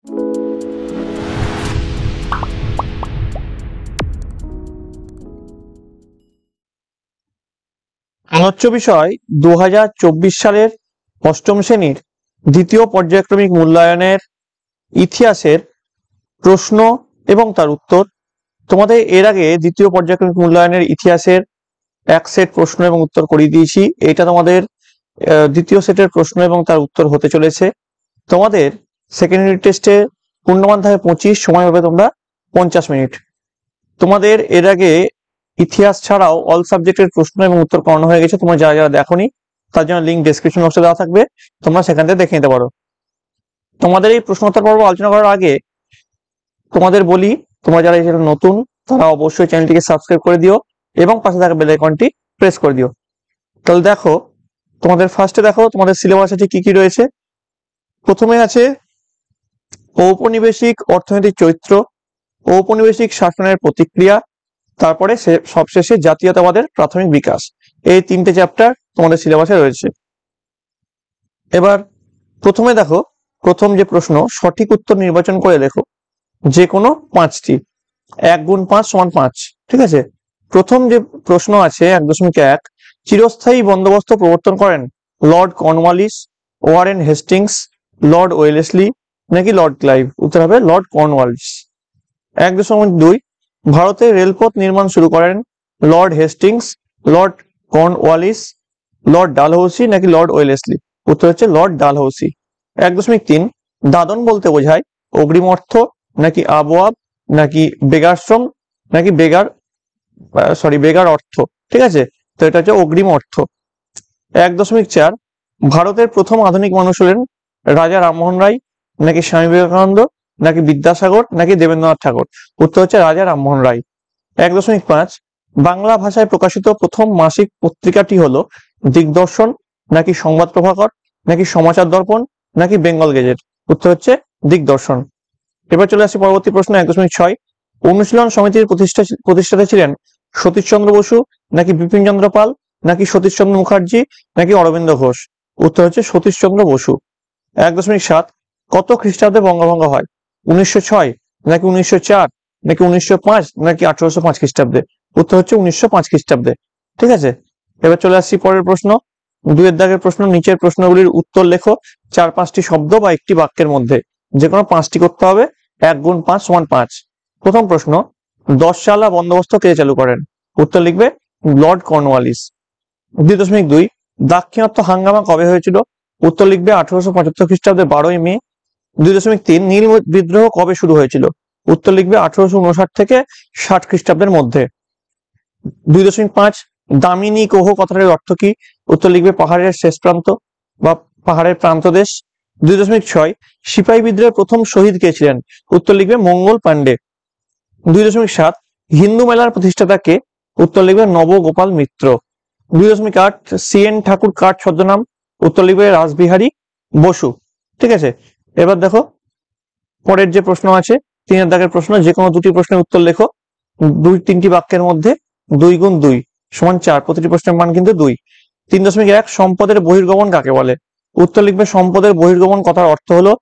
আলোচ্য বিষয় 2024 সালের অষ্টম শ্রেণীর দ্বিতীয় পর্যায়ক্রমিক মূল্যায়নের ইতিহাসের প্রশ্ন এবং তার উত্তর। তোমাদের এর আগে দ্বিতীয় পর্যায়ক্রমিক মূল্যায়নের ইতিহাসের এক সেট প্রশ্ন এবং উত্তর করিয়ে দিয়েছি। এটা তোমাদের দ্বিতীয় সেটের প্রশ্ন এবং তার উত্তর হতে চলেছে। তোমাদের সেকেন্ড ইউনিট টেস্টে পূর্ণমান থাকে 25, সময় হবে তোমরা 50 মিনিট। তোমাদের এর আগে ইতিহাস ছাড়াও অল সাবজেক্টের প্রশ্ন এবং উত্তর করানো হয়ে গেছে। তোমরা যারা যারা দেখোনি তার জন্য লিঙ্ক ডেসক্রিপশন বক্সে দেওয়া থাকবে, তোমরা সেখান থেকে দেখে নিতে পারো। তোমাদের এই প্রশ্নোত্তর পর্ব আলোচনা করার আগে তোমাদের বলি, তোমরা যারা এই চ্যানেল নতুন তারা অবশ্যই চ্যানেলটিকে সাবস্ক্রাইব করে দিও এবং পাশে থাকা বেল আইকনটি প্রেস করে দিও। তাহলে দেখো, তোমাদের ফার্স্টে দেখো তোমাদের সিলেবাসে ঠিক কি কি রয়েছে। প্রথমে আছে ঔপনিবেশিক অর্থনৈতিক চরিত্র, ঔপনিবেশিক শাসনের প্রতিক্রিয়া, তারপরে সবশেষে জাতীয়তাবাদের প্রাথমিক বিকাশ। এই তিনটে চ্যাপ্টার তোমাদের সিলেবাসে রয়েছে। এবার প্রথমে দেখো, প্রথম যে প্রশ্ন, সঠিক উত্তর নির্বাচন করে লেখো যে কোনো 5টি। 1 গুণ 5 সমান 5। ঠিক আছে। প্রথম যে প্রশ্ন আছে 1.1, চিরস্থায়ী বন্দোবস্ত প্রবর্তন করেন Lord Cornwallis, Warren Hastings, Lord Wellesley নাকি লর্ড ক্লাইভ? উত্তর হবে লর্ড কর্নওয়ালিস। 1.2, ভারতে রেলপথ নির্মাণ শুরু করেন Lord Hastings, Lord Cornwallis, Lord Dalhousie নাকি লর্ড ওয়েলেসলি? উত্তর হচ্ছে লর্ড ডালহৌসি। 1.3, দাদন বলতে বোঝায় অগ্রিম অর্থ নাকি আবওয়াব নাকি বেগারশ্রম নাকি বেগার অর্থ? ঠিক আছে, তো এটা হচ্ছে অগ্রিম অর্থ। 1.4, ভারতের প্রথম আধুনিক মানুষ হলেন রাজা রামমোহন রায় নাকি স্বামী বিবেকানন্দ নাকি বিদ্যাসাগর নাকি দেবেন্দ্রনাথ ঠাকুর? উত্তর হচ্ছে রাজা রামমোহন রায়। 1.5, বাংলা ভাষায় প্রকাশিত প্রথম মাসিক পত্রিকাটি হলো দিগদর্শন নাকি সংবাদ প্রভাকর নাকি সমাচার দর্পণ নাকি বেঙ্গল গেজেট? উত্তর হচ্ছে দিগদর্শন। এবার চলে আসি পরবর্তী প্রশ্ন 1.6, অনুশীলন সমিতির প্রতিষ্ঠাতা ছিলেন সতীশচন্দ্র বসু নাকি বিপিন চন্দ্র পাল নাকি সতীশচন্দ্র মুখার্জি নাকি অরবিন্দ ঘোষ? উত্তর হচ্ছে সতীশচন্দ্র বসু। 1.7, কত খ্রিস্টাব্দে বঙ্গভঙ্গ হয়? 1906 নাকি 1904 নাকি 1905 নাকি 1805 খ্রিস্টাব্দে? উত্তর হচ্ছে 1905 খ্রিস্টাব্দে। ঠিক আছে। এবার চলে আসছি পরের প্রশ্ন, 2 দাগের প্রশ্ন। নিচের প্রশ্নগুলির উত্তর লেখো 4-5টি শব্দ বা একটি বাক্যের মধ্যে, যে কোনো 5টি করতে হবে। 1 গুণ 5 সমান 5। প্রথম প্রশ্ন, 10 সালা বন্দোবস্ত কে চালু করেন? উত্তর লিখবে লর্ড কর্নওয়ালিস। 2.2, দাক্ষিণাত্য হাঙ্গামা কবে হয়েছিল? উত্তর লিখবে 1875 খ্রিস্টাব্দে 12ই মে। 2.3, নীল বিদ্রোহ কবে শুরু হয়েছিল? উত্তর লিখবে 1859 থেকে 60 খ্রিস্টাব্দের মধ্যে। 2.5, দামিনী কোহ কথাটির অর্থ কি? উত্তর লিখবে পাহাড়ের শেষ প্রান্ত বা পাহাড়ের প্রান্তদেশ। 2.6, সিপাহী বিদ্রোহের প্রথম শহীদ কে ছিলেন? উত্তর লিখবে মঙ্গল পাণ্ডে। 2.7, হিন্দু মেলার প্রতিষ্ঠাতা কে? উত্তর লিখবে নবগোপাল মিত্র। 2.8, CN ঠাকুর কার ছদ্মনাম? উত্তর লিখবে রাসবিহারী বসু। ঠিক আছে। এবার দেখো পরের যে প্রশ্ন আছে 3 দাগের প্রশ্ন, যে কোনো 2টি প্রশ্নের উত্তর লেখো 2-3টি বাক্যের মধ্যে। 2 গুণ 2 সমান 4, প্রতিটি প্রশ্নের মান কিন্তু 2। 3.1, সম্পদের বহির্গমন কাকে বলে? উত্তর লিখবে সম্পদের বহির্গমন কথার অর্থ হলো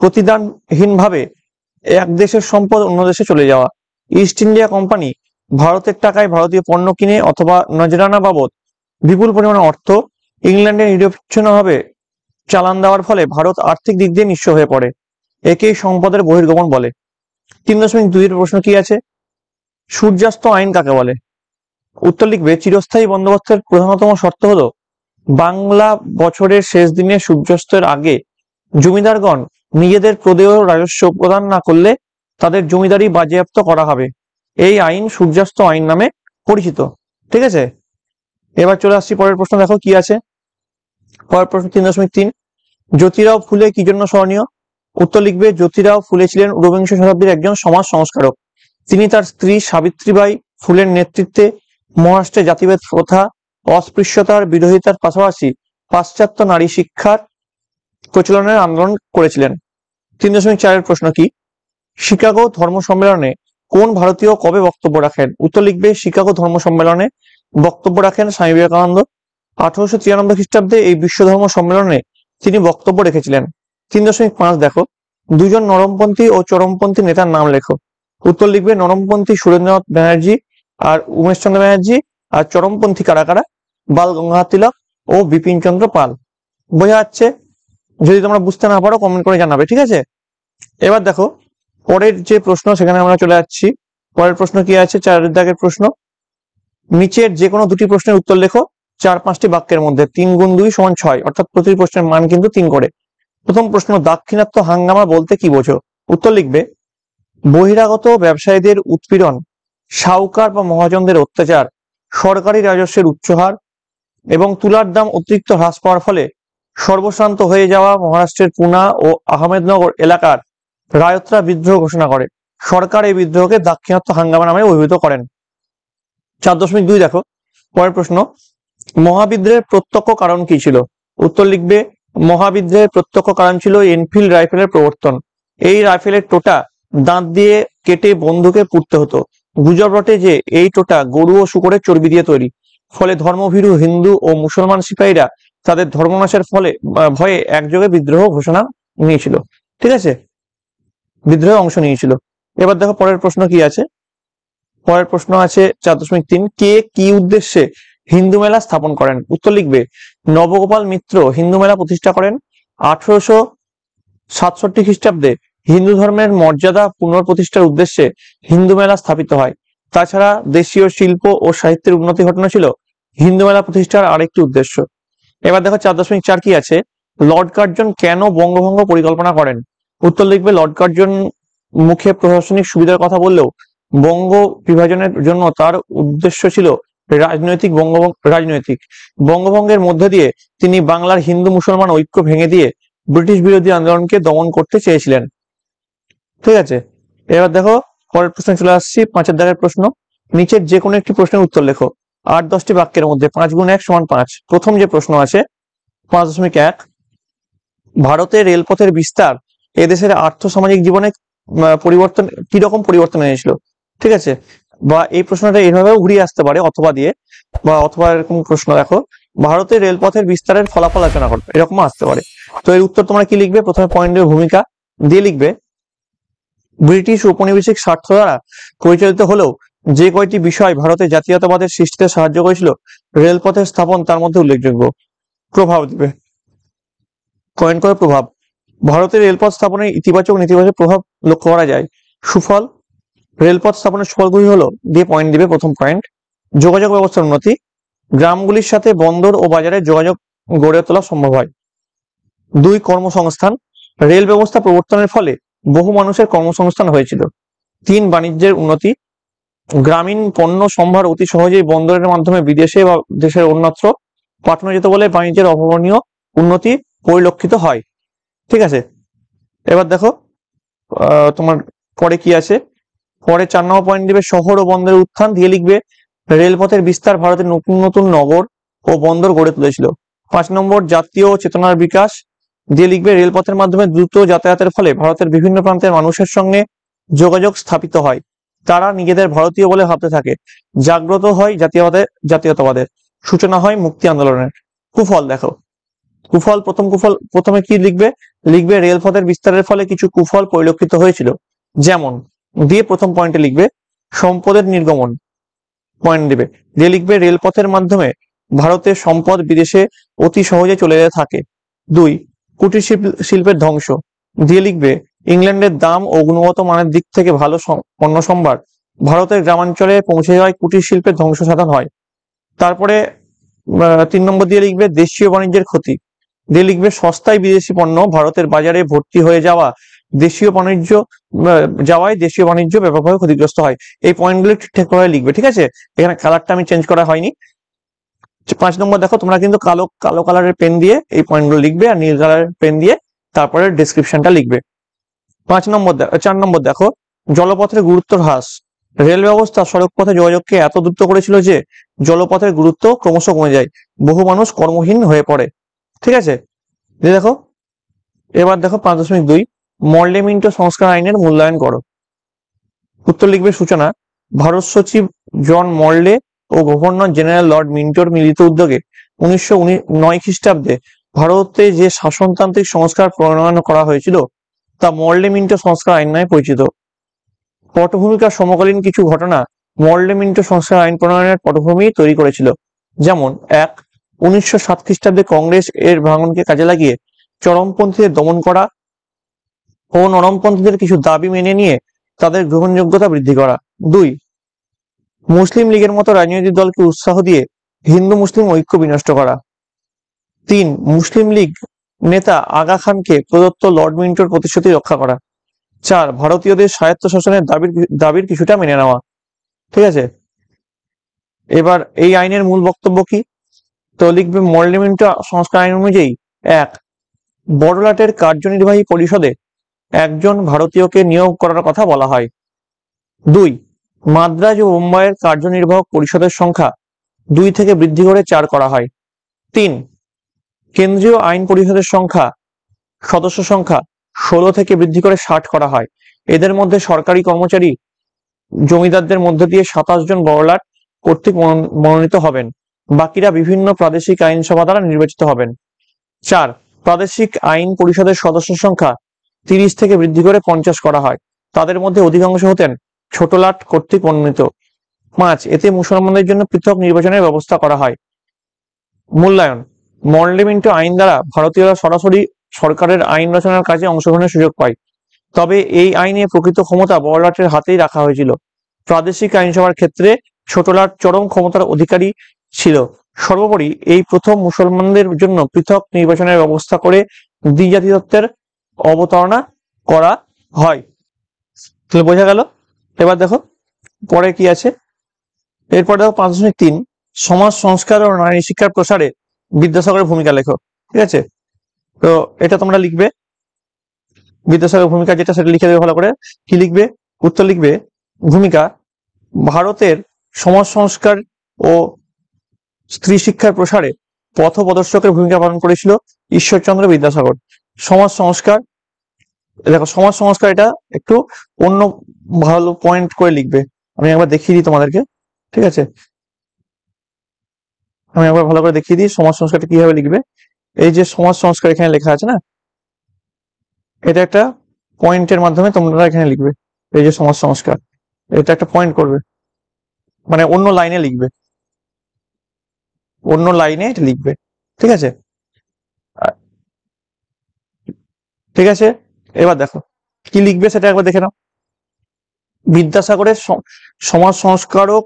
প্রতিদানহীন ভাবে এক দেশের সম্পদ অন্য দেশে চলে যাওয়া। ইস্ট ইন্ডিয়া কোম্পানি ভারতের টাকায় ভারতীয় পণ্য কিনে অথবা নজরানা বাবদ বিপুল পরিমাণে অর্থ ইংল্যান্ডে নিরবিচ্ছিন্নভাবে চালান দেওয়ার ফলে ভারত আর্থিক দিক দিয়ে নিঃস্ব হয়ে পড়ে, একেই সম্পদের বহির্গমন বলে। 3.2 এর প্রশ্ন কি আছে, সূর্যাস্ত আইন কাকে বলে? উত্তর লিখবে চিরস্থায়ী বন্দোবস্তের প্রধানতম শর্ত হলো বাংলা বছরের শেষ দিনে সূর্যাস্তের আগে জমিদারগণ নিজেদের প্রদেয় রাজস্ব প্রদান না করলে তাদের জমিদারি বাজেয়াপ্ত করা হবে। এই আইন সূর্যাস্ত আইন নামে পরিচিত। ঠিক আছে। এবার চলে আসছি পরের প্রশ্ন, দেখো কি আছে। পরের প্রশ্ন 3.3, জ্যোতিরাও ফুলে কি জন্য স্মরণীয়? উত্তর লিখবে জ্যোতিরাও ফুলে ছিলেন ঊনবিংশ শতাব্দীর একজন সমাজ সংস্কারক। তিনি তার স্ত্রী সাবিত্রীবাই ফুলের নেতৃত্বে মহারাষ্ট্রে জাতিভেদ প্রথা, অস্পৃশ্যতার বিরোধিতার পাশাপাশি পাশ্চাত্য নারী শিক্ষার প্রচলনের আন্দোলন করেছিলেন। 3.4 এর প্রশ্ন কি, শিকাগো ধর্ম সম্মেলনে কোন ভারতীয় কবে বক্তব্য রাখেন? উত্তর লিখবে শিকাগো ধর্ম সম্মেলনে বক্তব্য রাখেন স্বামী বিবেকানন্দ। 1893 খ্রিস্টাব্দে এই বিশ্ব ধর্ম সম্মেলনে তিনি বক্তব্য রেখেছিলেন। 3.5 দেখো, দুজন নরমপন্থী ও চরমপন্থী নেতার নাম লেখো। উত্তর লিখবে নরমপন্থী সুরেন্দ্রনাথ ব্যানার্জি আর উমেশ চন্দ্র ব্যানার্জি, আর চরমপন্থী কারা কারা, বাল গঙ্গাধর তিলক ও বিপিন চন্দ্র পাল। বোঝা যাচ্ছে? যদি তোমরা বুঝতে না পারো কমেন্ট করে জানাবে, ঠিক আছে? এবার দেখো পরের যে প্রশ্ন, সেখানে আমরা চলে যাচ্ছি। পরের প্রশ্ন কি আছে? 4 দাগের প্রশ্ন। নিচের যে কোনো দুটি প্রশ্নের উত্তর লেখো 4-5টি বাক্যের মধ্যে। 3 গুণ 2 সমান 6, অর্থাৎ প্রতি প্রশ্নের মান কিন্তু 3 করে। প্রথম প্রশ্ন, দাক্ষিণাত্য হাঙ্গামা বলতে কি বোঝো? উত্তর লিখবে বহিরাগত ব্যবসায়ীদের উৎপীড়ন, সাহুকার বা মহাজনদের অত্যাচার, সরকারি রাজস্বের উচ্চহার এবং তুলার দাম অতিরিক্ত হ্রাস পাওয়ার ফলে সর্বশান্ত হয়ে যাওয়া মহারাষ্ট্রের পুনা ও আহমেদনগর এলাকার রায়তরা বিদ্রোহ ঘোষণা করে। সরকার এই বিদ্রোহকে দাক্ষিণাত্য হাঙ্গামা নামে অভিহিত করেন। 4.2 দেখো পরের প্রশ্ন, মহাবিদ্রোহের প্রত্যক্ষ কারণ কি ছিল? উত্তর লিখবে মহাবিদ্রোহের প্রত্যক্ষ কারণ ছিল এনফিল্ড রাইফেলের প্রবর্তন। এই রাইফেলের টোটা দাঁত দিয়ে কেটে বন্দুকে পুড়তে হতো। গুজব রটে যে এই টোটা গরু ও শূকরের চর্বি দিয়ে তৈরি, ফলে ধর্মভীরু হিন্দু ও মুসলমান সিপাহীরা তাদের ধর্মনাশের ফলে ভয়ে একযোগে বিদ্রোহ ঘোষণা নিয়েছিল। ঠিক আছে, বিদ্রোহে অংশ নিয়েছিল। এবার দেখো পরের প্রশ্ন কি আছে। পরের প্রশ্ন আছে 4.3, কে কি উদ্দেশ্যে হিন্দু মেলা স্থাপন করেন? উত্তর লিখবে নবগোপাল মিত্র হিন্দু মেলা প্রতিষ্ঠা করেন। 1867 খ্রিস্টাব্দে হিন্দু ধর্মের মর্যাদা পুনঃপ্রতিষ্ঠার উদ্দেশ্যে হিন্দু মেলা স্থাপিত হয়। তাছাড়া দেশীয় শিল্প ও সাহিত্যের উন্নতি ঘটানো ছিল হিন্দু মেলা প্রতিষ্ঠার আরেকটি উদ্দেশ্য। এবার দেখো 4.4 কি আছে, লর্ড কার্জন কেন বঙ্গভঙ্গ পরিকল্পনা করেন? উত্তর লিখবে লর্ড কার্জন মুখে প্রশাসনিক সুবিধার কথা বললেও বঙ্গ বিভাজনের জন্য তার উদ্দেশ্য ছিল রাজনৈতিক। বঙ্গভঙ্গের মধ্যে দিয়ে তিনি বাংলার হিন্দু মুসলমান ঐক্য ভেঙে দিয়ে ব্রিটিশ বিরোধী আন্দোলনকে দমন করতে চেয়েছিলেন। ঠিক আছে, এবার দেখো পরের প্রশ্নে চলে আসছি। 5 দাগের প্রশ্ন, নিচের যে কোনো একটি প্রশ্নের উত্তর লেখো 8-10টি বাক্যের মধ্যে। 5 গুণ 1 সমান 5। প্রথম যে প্রশ্ন আছে 5.1, ভারতের রেলপথের বিস্তার এদেশের আর্থ সামাজিক জীবনে পরিবর্তন কিরকম পরিবর্তন এনেছিল? ঠিক আছে, বা এই প্রশ্নটা এইভাবেও ঘুরিয়ে আসতে পারে অথবা দিয়ে, বা অথবা এরকম প্রশ্ন দেখো ভারতের রেলপথের বিস্তারের ফলাফল আলোচনা করো, এরকম আসতে পারে। তো এর উত্তর তোমরা কি লিখবে? প্রথমে পয়েন্টের ভূমিকা দিয়ে লিখবে ব্রিটিশ উপনিবেশিক স্বার্থ দ্বারা পরিচালিত হলেও যে কয়টি বিষয় ভারতের জাতীয়তাবাদের সৃষ্টিতে সাহায্য করেছিল রেলপথের স্থাপন তার মধ্যে উল্লেখযোগ্য। প্রভাব দিবে, পয়েন্ট করে প্রভাব। ভারতের রেলপথ স্থাপনের ইতিবাচক নেতিবাচক প্রভাব লক্ষ্য করা যায়। সুফল, রেলপথ স্থাপনের সুফলগুলি হলো দিয়ে পয়েন্ট দিবে। প্রথম পয়েন্ট, যোগাযোগ ব্যবস্থার উন্নতি, গ্রামগুলির সাথে বন্দর ও বাজারের যোগাযোগ গড়ে তোলা সম্ভব হয়। 2, কর্মসংস্থান, রেল ব্যবস্থা প্রবর্তনের ফলে বহু মানুষের কর্মসংস্থান হয়েছিল। 3, বাণিজ্যের উন্নতি, গ্রামীণ পণ্য সম্ভার অতি সহজেই বন্দরের মাধ্যমে বিদেশে বা দেশের অন্যত্র পাঠানো যেত বলে বাণিজ্যের অভাবনীয় উন্নতি পরিলক্ষিত হয়। ঠিক আছে, এবার দেখো তোমার পরে কি আছে। পরে 4 নম্বর পয়েন্ট দিবে শহর ও বন্দরের উত্থান, দিয়ে লিখবে রেলপথের বিস্তার ভারতের নতুন নতুন নগর ও বন্দর গড়ে তুলেছিল। 5 নম্বর জাতীয় চেতনার বিকাশ, দিয়ে লিখবে রেলপথের মাধ্যমে দ্রুত যাতায়াতের ফলে ভারতের বিভিন্ন প্রান্তের মানুষের সঙ্গে যোগাযোগ স্থাপিত হয়, তারা নিজেদের ভারতীয় বলে ভাবতে থাকে, জাগ্রত হয় জাতীয়তাবাদের সূচনা হয় মুক্তি আন্দোলনের। কুফল দেখো, কুফল প্রথমে কি লিখবে? লিখবে রেলপথের বিস্তারের ফলে কিছু কুফল পরিলক্ষিত হয়েছিল, যেমন দিয়ে প্রথম পয়েন্টে লিখবে সম্পদের নির্গমন, পয়েন্ট দিবে, দিয়ে লিখবে রেলপথের মাধ্যমে ভারতের সম্পদ বিদেশে অতি সহজে চলে যেতে থাকে। 2, কুটির শিল্পের ধ্বংস, দিয়ে লিখবে ইংল্যান্ডের দাম ও গুণগত মানের দিক থেকে ভালো পণ্য সম্ভার ভারতের গ্রামাঞ্চলে পৌঁছে যাওয়ায় কুটির শিল্পের ধ্বংস সাধন হয়। তারপরে 3 নম্বর দিয়ে লিখবে দেশীয় বাণিজ্যের ক্ষতি, দিয়ে লিখবে সস্তায় বিদেশি পণ্য ভারতের বাজারে ভর্তি হয়ে যাওয়ায় দেশীয় বাণিজ্য ব্যাপকভাবে ক্ষতিগ্রস্ত হয়। এই পয়েন্টগুলো ঠিকঠাক লিখবে। ঠিক আছে, এখানে কালারটা আমি চেঞ্জ করা হয়নি। 5 নম্বর দেখো, তোমরা কিন্তু কালো কালারের পেন দিয়ে এই পয়েন্টগুলো লিখবে আর নীল কালারের পেন দিয়ে তারপরে ডেসক্রিপশনটা লিখবে। 4 নম্বর দেখো জলপথের গুরুত্ব হ্রাস, রেল ব্যবস্থা সড়ক পথে যোগাযোগকে এত দ্রুত করেছিল যে জলপথের গুরুত্ব ক্রমশ কমে যায়, বহু মানুষ কর্মহীন হয়ে পড়ে। ঠিক আছে, দেখো এবার দেখো 5.2, মর্লে মিন্টো সংস্কার আইনের মূল্যায়ন করো। উত্তর লিখবে সূচনা, ভারত সচিব জন মর্লে ও গভর্নর জেনারেল লর্ড মিন্টোর মিলিত উদ্যোগে 1909 খ্রিস্টাব্দে ভারতে যে শাসনতান্ত্রিক সংস্কার প্রণয়ন করা হয়েছিল তা মর্লে মিন্টো সংস্কার আইন নামে পরিচিত। পটভূমিকার সমকালীন কিছু ঘটনা মর্লে মিন্টো সংস্কার আইন প্রণয়নের পটভূমি তৈরি করেছিল। যেমন 1, 1907 খ্রিস্টাব্দে কংগ্রেস এর ভাঙনকে কাজে লাগিয়ে চরমপন্থীদের দমন করা ও নরমপন্থীদের কিছু দাবি মেনে নিয়ে তাদের গ্রহণযোগ্যতা বৃদ্ধি করা। 2, মুসলিম লীগের মতো রাজনৈতিক দলকে উৎসাহ দিয়ে হিন্দু মুসলিম ঐক্য বিনষ্ট করা। 3, মুসলিম লীগ নেতা আগা খানকে প্রদত্ত লর্ড মিন্টোর প্রতিশ্রুতি রক্ষা করা। 4, ভারতীয়দের স্বায়ত্তশাসনের দাবির কিছুটা মেনে নেওয়া। ঠিক আছে, এবার এই আইনের মূল বক্তব্য কি? তো লিখবে মর্লে মিন্টো সংস্কার আইন অনুযায়ী 1, বড়লাটের কার্যনির্বাহী পরিষদে একজন ভারতীয়কে নিয়োগ করার কথা বলা হয়। 2, মাদ্রাজ ও মুম্বাইয়ের কার্যনির্বাহক পরিষদের সংখ্যা 2 থেকে বৃদ্ধি করে 4 করা হয়। 3, কেন্দ্রীয় আইন পরিষদের সদস্য সংখ্যা 16 থেকে বৃদ্ধি করে 60 করা হয়। এদের মধ্যে সরকারি কর্মচারী জমিদারদের মধ্য দিয়ে 27 জন বড়লাট কর্তৃক মনোনীত হবেন, বাকিরা বিভিন্ন প্রাদেশিক আইনসভা দ্বারা নির্বাচিত হবেন। 4, প্রাদেশিক আইন পরিষদের সদস্য সংখ্যা 30 থেকে বৃদ্ধি করে 50 করা হয়, তাদের মধ্যে অধিকাংশ হতেন ছোটলাট কর্তৃক মনোনীত। 5, এতে মুসলমানদের জন্য পৃথক নির্বাচনের ব্যবস্থা করা হয়। মূল্যায়ন: মর্লে মিন্টো আইন দ্বারা ভারতীয়রা সরাসরি সরকারের আইন রচনার কাজে অংশগ্রহণের সুযোগ পায়, তবে এই আইনে প্রকৃত ক্ষমতা বড়লাটের হাতেই রাখা হয়েছিল। প্রাদেশিক আইনসভার ক্ষেত্রে ছোটলাট চরম ক্ষমতার অধিকারী ছিল। সর্বোপরি এই প্রথম মুসলমানদের জন্য পৃথক নির্বাচনের ব্যবস্থা করে দ্বিজাতিত্বের অবতারণা করা হয়। তাহলে বোঝা গেল। এবার দেখো পরে কি আছে। এরপর দেখো 5.3, সমাজ সংস্কার ও নারী শিক্ষার প্রসারে বিদ্যাসাগরের ভূমিকা লেখো। ঠিক আছে, তো এটা তোমরা লিখবে বিদ্যাসাগরের ভূমিকা যেটা সেটা লিখে দেবে ভালো করে। কি লিখবে? উত্তর লিখবে ভূমিকা: ভারতের সমাজ সংস্কার ও স্ত্রী শিক্ষার প্রসারে পথপ্রদর্শকের ভূমিকা পালন করেছিল ঈশ্বরচন্দ্র বিদ্যাসাগর। সমাজ সংস্কার, দেখো সমাজ সংস্কার এটা একটু অন্য ভালো পয়েন্ট করে লিখবে। আমি একবার দেখিয়ে দিই তোমাদেরকে। ঠিক আছে, আমি একবার ভালো করে দেখিয়ে দিই সমাজ সংস্কারটা কিভাবে লিখবে। এই যে সমাজ সংস্কার এখানে লেখা আছে না, এটা একটা পয়েন্টের মাধ্যমে তোমরা এখানে লিখবে। এই যে সমাজ সংস্কার, এটা একটা পয়েন্ট করবে, মানে অন্য লাইনে লিখবে, অন্য লাইনে এটা লিখবে। ঠিক আছে, ঠিক আছে। এবার দেখো কি লিখবে সেটা একবার দেখে নাও। বিদ্যাসাগরের সমাজ সংস্কারক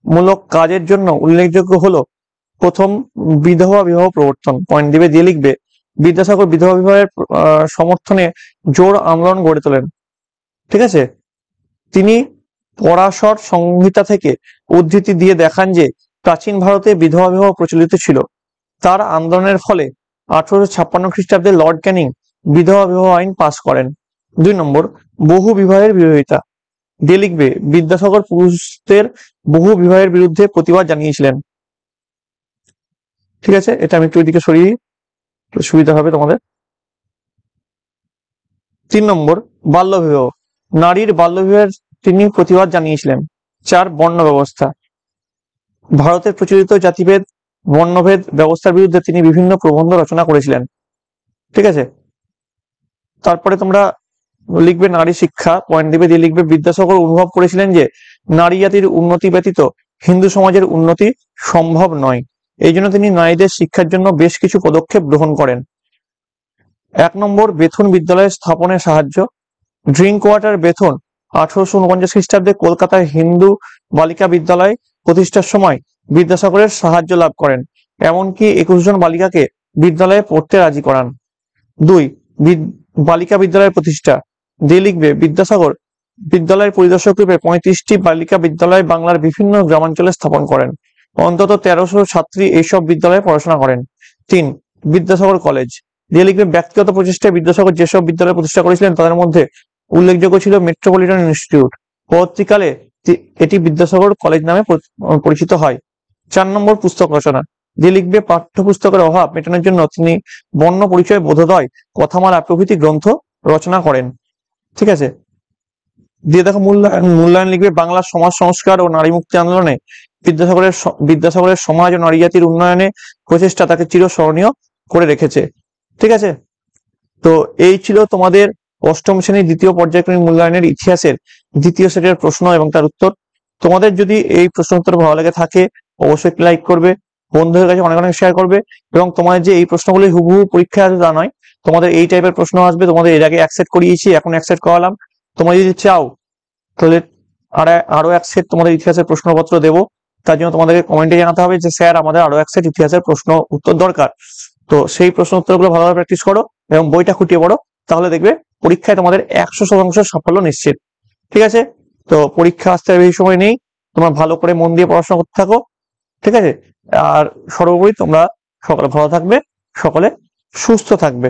মূলক কাজের জন্য উল্লেখযোগ্য হলো প্রথম, বিধবা বিবাহ প্রবর্তন। পয়েন্ট দিবে, দিয়ে লিখবে বিদ্যাসাগর বিধবা বিবাহের সমর্থনে জোর আন্দোলন গড়ে তোলেন। ঠিক আছে, তিনি পরাশর সংহিতা থেকে উদ্ধৃতি দিয়ে দেখান যে প্রাচীন ভারতে বিধবা বিবাহ প্রচলিত ছিল। তার আন্দোলনের ফলে 1856 খ্রিস্টাব্দে লর্ড ক্যানিং বিধবা বিবাহ আইন পাস করেন। 2 নম্বর, বহু বিবাহের বিরোধিতা। দিয়ে লিখবে বিদ্যাসাগর পুরুষদের বহু বিবাহের বিরুদ্ধে প্রতিবাদ জানিয়েছিলেন। ঠিক আছে, এটা আমি একটু এদিকে সরিয়ে সুবিধা হবে তোমাদের। 3 নম্বর, বাল্যবিবাহ। নারীর বাল্যবিবাহের তিনি প্রতিবাদ জানিয়েছিলেন। 4, বর্ণ ব্যবস্থা। ভারতের প্রচলিত জাতিভেদ বর্ণভেদ ব্যবস্থার বিরুদ্ধে তিনি বিভিন্ন প্রবন্ধ রচনা করেছিলেন। ঠিক আছে, তারপরে তোমরা লিখবে নারী শিক্ষা। পয়েন্ট দিবে, দিয়ে লিখবে বিদ্যাসাগর অনুভব করেছিলেন যে নারী জাতির উন্নতি ব্যতীত হিন্দু সমাজের উন্নতি সম্ভব নয়। এই জন্য তিনি নারীদের শিক্ষার জন্য বেশ কিছু পদক্ষেপ গ্রহণ করেন। 1 নম্বর, বেথুন বিদ্যালয় স্থাপনে সাহায্য। ড্রিঙ্ক ওয়াটার বেথুন 1849 খ্রিস্টাব্দে কলকাতায় হিন্দু বালিকা বিদ্যালয় প্রতিষ্ঠার সময় বিদ্যাসাগরের সাহায্য লাভ করেন, এমনকি 21 জন বালিকাকে বিদ্যালয়ে পড়তে রাজি করান। 2, বালিকা বিদ্যালয়ের প্রতিষ্ঠা। দিয়ে লিখবে বিদ্যাসাগর বিদ্যালয়ের পরিদর্শক রূপে 35টি বালিকা বিদ্যালয় বাংলার বিভিন্ন গ্রামাঞ্চলে স্থাপন করেন। অন্তত 1300 ছাত্রী এইসব বিদ্যালয়ে পড়াশোনা করেন। 3, বিদ্যাসাগর কলেজ। দিয়ে লিখবে ব্যক্তিগত প্রচেষ্টায় বিদ্যাসাগর যেসব বিদ্যালয় প্রতিষ্ঠা করেছিলেন তাদের মধ্যে উল্লেখযোগ্য ছিল মেট্রোপলিটন ইনস্টিটিউট। পরবর্তীকালে এটি বিদ্যাসাগর কলেজ নামে পরিচিত হয়। 4 নম্বর, পুস্তক রচনা। দিয়ে লিখবে পাঠ্যপুস্তকের অভাব মেটানোর জন্য তিনি বর্ণ পরিচয়, বোধোদয়, কথামালা প্রভৃতি গ্রন্থ রচনা করেন। ঠিক আছে, দিয়ে দেখো মূল্যায়ন লিখবে বাংলার সমাজ সংস্কার ও নারী মুক্তি আন্দোলনে বিদ্যাসাগরের সমাজ ও নারী জাতির উন্নয়নে প্রচেষ্টা তাকে চিরস্মরণীয় করে রেখেছে। ঠিক আছে, তো এই ছিল তোমাদের অষ্টম শ্রেণীর দ্বিতীয় পর্যায়ক্রমিক মূল্যায়নের ইতিহাসের দ্বিতীয় সেটের প্রশ্ন এবং তার উত্তর। তোমাদের যদি এই প্রশ্ন উত্তর ভালো লেগে থাকে অবশ্যই লাইক করবে, বন্ধুদের কাছে অনেক অনেক শেয়ার করবে, এবং তোমাদের যে এই প্রশ্নগুলি হুবহু পরীক্ষায় আসবে তা নয়, তোমাদের এই টাইপের প্রশ্ন আসবে, তোমাদের এর আগে অ্যাকসেপ্ট করিয়েছি, এখন অ্যাকসেপ্ট করালাম। তোমরা যদি চাও তাহলে আরো এক সেট তোমাদের ইতিহাসের প্রশ্নপত্র দেবো। তার জন্য তোমাদেরকে কমেন্টে জানাতে হবে যে স্যার আমাদের আরো এক সেট ইতিহাসের প্রশ্ন উত্তর দরকার। তো সেই প্রশ্ন উত্তরগুলো ভালোভাবে প্র্যাকটিস করো এবং বইটা খুঁটিয়ে পড়ো, তাহলে দেখবে পরীক্ষায় তোমাদের 100% সাফল্য নিশ্চিত। ঠিক আছে, তো পরীক্ষা আসতে আর বেশি সময় নেই, তোমরা ভালো করে মন দিয়ে পড়াশোনা করতে থাকো। ঠিক আছে, আর সর্বোপরি তোমরা সকলে ভালো থাকবে, সকলে সুস্থ থাকবে।